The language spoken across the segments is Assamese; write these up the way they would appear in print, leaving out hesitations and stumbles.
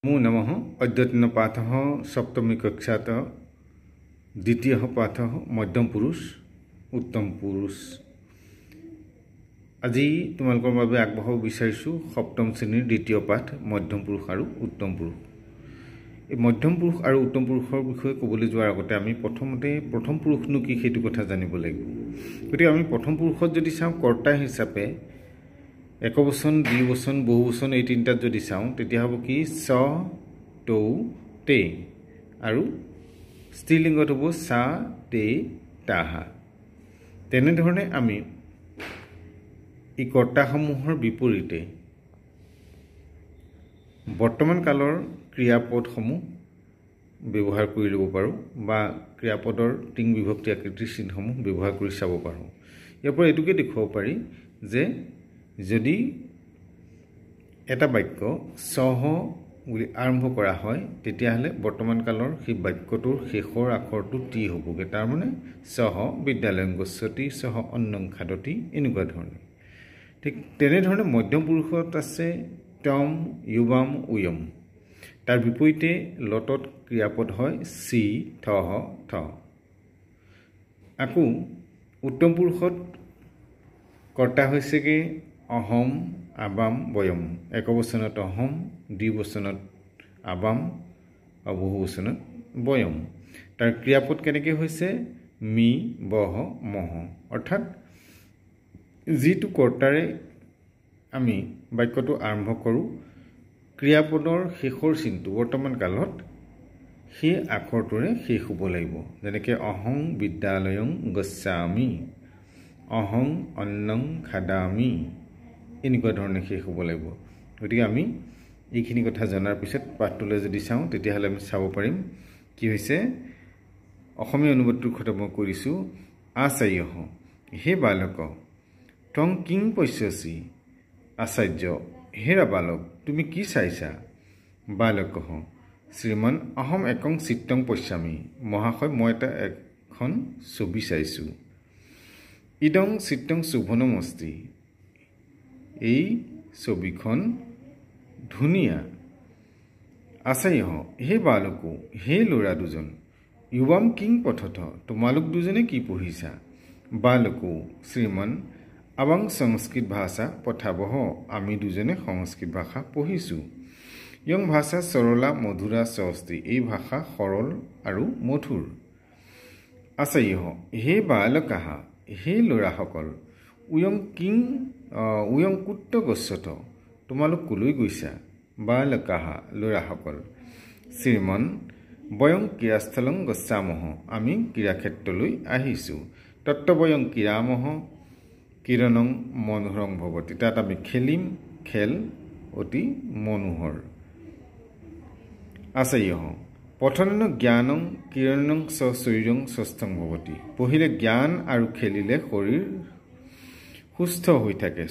नमो नमः। अद्यतन पाठः सप्तमी कक्षात द्वितीय पाठः मध्यम पुरुष उत्तम पुरुष। আজি তোমালোকৰ বাবে আগবঢ়াব বিচাৰিছো সপ্তম শ্ৰেণীৰ দ্বিতীয় পাঠ মধ্যম পুৰুষ আৰু উত্তম পুৰুষ। এই মধ্যম পুৰুষ আৰু উত্তম পুৰুষৰ বিষয়ে ক'বলৈ যোৱাৰ আগতে আমি প্ৰথমতে প্ৰথম পুৰুষনো কি সেইটো কথা জানিব লাগিব। গতিকে আমি প্ৰথম পুৰুষত যদি চাওঁ কৰ্তা হিচাপে একবচন দ্বিবচন বহুবচন এই তিনিটাত যদি চাওঁ তেতিয়া হ'ব কি চ তৌ তে আৰু স্ত্ৰীলিংগত হ'ব সা তে তাহা। তেনেধৰণে আমি এই কৰ্তাসমূহৰ বিপৰীতে বৰ্তমান কালৰ ক্ৰিয়াপদসমূহ ব্যৱহাৰ কৰি ল'ব পাৰোঁ বা ক্ৰিয়াপদৰ তিং বিভক্তি আকৃতিৰ চিহ্নসমূহ ব্যৱহাৰ কৰি চাব পাৰোঁ। ইয়াৰ পৰা এইটোকে দেখুৱাব পাৰি যে যদি এটা বাক্য সহ বুলি আৰম্ভ কৰা হয় তেতিয়াহ'লে বৰ্তমান কালৰ সেই বাক্যটোৰ শেষৰ আখৰটো টি হ'বগৈ। তাৰমানে সহ বিদ্যালয়ং গচ্ছতি সহ অন্নং খাদতি এনেকুৱা ধৰণে। ঠিক তেনেধৰণে মধ্যম পুৰুষত আছে তম যুৱাম উয়ম। তাৰ বিপৰীতে লটত ক্ৰিয়াপদ হয় চি থ থ। আকৌ উত্তম পুৰুষত কৰ্তা হৈছেগৈ অহম আবাম বয়ম। একবচনত অহম, দ্বিবচনত আবাম আৰু বহুবচনত বয়ম। তাৰ ক্ৰিয়াপদ কেনেকৈ হৈছে মি বহ মহ। অৰ্থাৎ যিটো কৰ্তাৰে আমি বাক্যটো আৰম্ভ কৰোঁ ক্ৰিয়াপদৰ শেষৰ চিনটো বৰ্তমান কালত সেই আখৰটোৰে শেষ হ'ব লাগিব। যেনেকৈ অহং বিদ্যালয়ং গচ্ছামি, অহং অন্নং খাদামি, এনেকুৱা ধৰণে শেষ হ'ব লাগিব। গতিকে আমি এইখিনি কথা জনাৰ পিছত পাঠটোলৈ যদি চাওঁ তেতিয়াহ'লে আমি চাব পাৰিম কি হৈছে। অসমীয়া অনুবাদটোৰ কথা মই কৰিছোঁ। আচাৰ্য হে বালক তং কিং পশ্যসি। আচাৰ্য হেৰা বালক তুমি কি চাইছা। বালক শ্ৰীমান অহম একং চিত্ৰং পশ্যামি। মহাশয় মই এখন ছবি চাইছোঁ। ইদং চিত্ৰং শোভনম অস্তি। এই ছবিখন ধুনীয়া। আচাৰ্য হে বালকো হে ল'ৰা দুজন। যুৱাম কিং পঠত তোমালোক দুজনে কি পঢ়িছা। বালকো শ্ৰীমান আবাং সংস্কৃত ভাষা পঠাবহ। আমি দুজনে সংস্কৃত ভাষা পঢ়িছোঁ। ইয়ং ভাষা সৰলা মধুৰা স্বস্তি। এই ভাষা সৰল আৰু মধুৰ। আচাৰ্য হে বালকাহা হে ল'ৰাসকল। উয়ং কুত্ৰ গচ্ছত তোমালোক কলৈ গৈছা। বালকাহা ল'ৰাসকল। শ্ৰীমান বয়ং ক্ৰীড়াস্থলং গচ্ছামহ। আমি ক্ৰীড়াক্ষেত্ৰলৈ আহিছোঁ। তত্ত্ববয়ং ক্ৰীড়ামহ কিৰণং মনোহৰং ভৱতি। তাত আমি খেলিম, খেল অতি মনোহৰ। আচাৰ্য পঠনেন জ্ঞানং কিৰণং শৰীৰং সুস্থং ভৱতি। পঢ়িলে জ্ঞান আৰু খেলিলে শৰীৰ সুস্থ হৈ থাকে।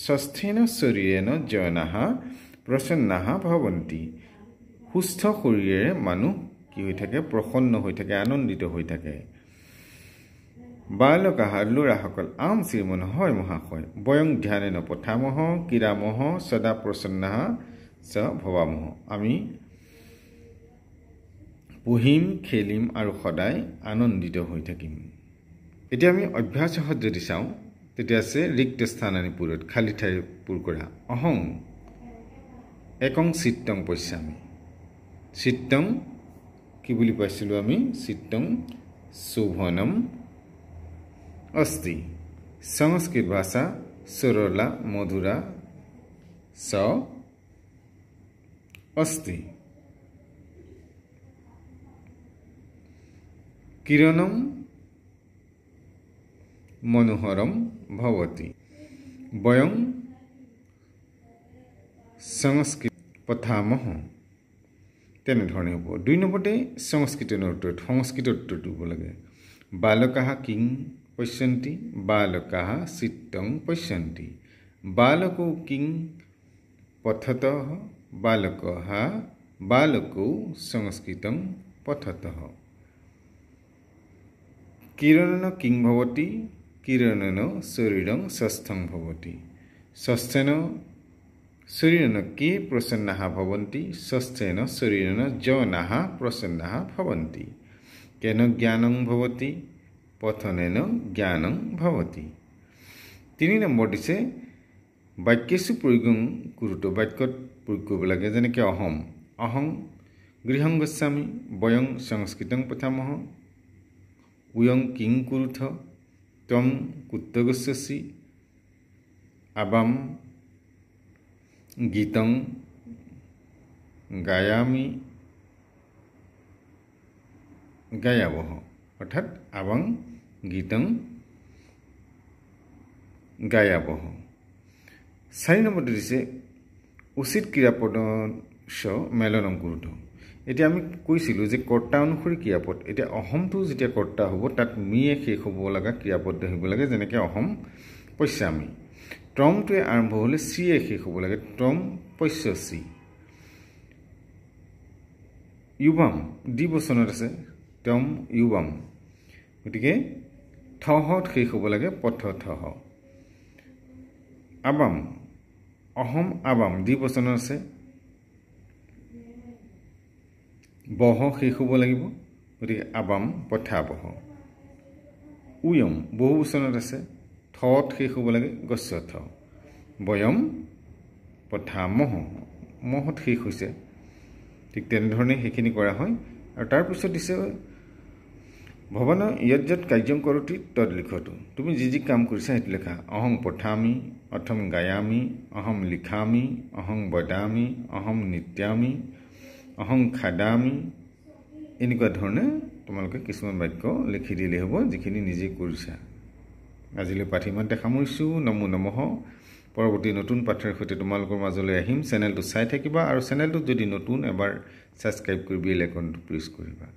স্বাস্থ্যেন শৰীৰেণ জনাহ প্ৰসন্নাহ ভৱন্তি। সুস্থ শৰীৰেৰে মানুহ কি হৈ থাকে প্ৰসন্ন হৈ থাকে, আনন্দিত হৈ থাকে। বালকাহা ল'ৰাসকল আম শ্ৰীমন হয় মহাশয়। বয়ং ধ্যানেন পঠামহ ক্ৰীড়ামহ সদা প্ৰসন্নাহ চ ভৱামহ। আমি পঢ়িম, খেলিম আৰু সদায় আনন্দিত হৈ থাকিম। এতিয়া আমি অভ্যাসত যদি চাওঁ তেতিয়া আছে ৰিক্ত স্থানানি পূৰত খালী ঠাই পূৰ কৰা। অহং একং চিত্ৰং পশ্যামি। চিত্ৰং কি বুলি পাইছিলোঁ আমি চিত্ৰং শোভনম অস্তি। সংস্কৃত ভাষা সৰলা মধুৰা স অস্তি। কিৰণম মনোহৰম ভৱতি। বয়ং সংস্কৃত পঠামহ। তেনেধৰণে হ'ব। 2 নম্বৰতে সংস্কৃতৰ উত্তৰটো হ'ব লাগে। বালকাহা কিং পশ্যন্তি। বালকাহা চিত্ৰং পশ্যন্তি। বালকৌ কিং পঠতঃ। বালকৌ সংস্কৃতং পঠতঃ। কিৰণেন কিং ভৱতি। কিৰণেন শৰীৰং সুস্থং ভৱতি। স্বাস্থ্যেন शरीरेण के प्रसन्नाः भवन्ति स्वस्थेन शरीरेण जनाः प्रसन्नाः भवन्ति केन ज्ञानं भवति पठनेन ज्ञानं भवति 3 নম্বৰ দিছে বাক্যেষু প্ৰয়োগং কুৰুতো বাক্যত প্ৰয়োগ কৰিব লাগে যেনেকৈ অহম অহং গৃহং গচ্ছামি বয়ং সংস্কৃতং পঠামহ উয়ং কিং কুৰুথ ত্বং কুত্ৰ গচ্ছসি আবাম গীতং গায়ামি গায়াবহ অৰ্থাৎ আবাং গীতং গায়াবহ 4 নম্বৰটো দিছে উচিত ক্ৰিয়াপদ মেলনম কুৰুত এতিয়া আমি কৈছিলোঁ যে কৰ্তা অনুসৰি ক্ৰিয়াপদ এতিয়া অহমটো যেতিয়া কৰ্তা হ'ব তাত মিয়ে শেষ হ'ব লগা ক্ৰিয়াপদ হ'ব লাগে যেনেকৈ অহম পশ্যামি ত্ৰমটোৱে আৰম্ভ হ'লে চিয়ে শেষ হ'ব লাগে ত্ৰম পশ্যসি ইউবাম দ্বিবচনত আছে ত্ৰম ইউবাম গতিকে থহত শেষ হ'ব লাগে পথ থহ আবাম অহম আবাম দ্বিবচনত আছে বহ শেষ হ'ব লাগিব গতিকে আবাম পঠাবহ উয়ম বহুবচনত আছে থত শেষ হ'ব লাগে গচ্ছ থ বয়ম পঠামহ মহত শেষ হৈছে ঠিক তেনেধৰণে সেইখিনি কৰা হয় আৰু তাৰপিছত দিছে ভৱন ইয়জ্জত কাৰ্যং কৰোতি তদ লিখতো তুমি যি কাম কৰিছা সেইটো লেখা অহং পঠামি অথম গায়ামি অহম লিখামি অহং বদামি অহম নিত্যামি অহং খাদামি এনেকুৱা ধৰণে তোমালোকে কিছুমান বাক্য লিখি দিলে হ'ব যিখিনি নিজে কৰিছা আজিলৈ পাঠ ইমানতে সামৰিছোঁ নমো নমঃ পৰৱৰ্তী নতুন পাঠৰ সৈতে তোমালোকৰ মাজলৈ আহিম চেনেলটো চাই থাকিবা আৰু চেনেলটো যদি নতুন এবাৰ ছাবস্ক্ৰাইব কৰি বেল আইকনটো প্ৰেছ কৰিবা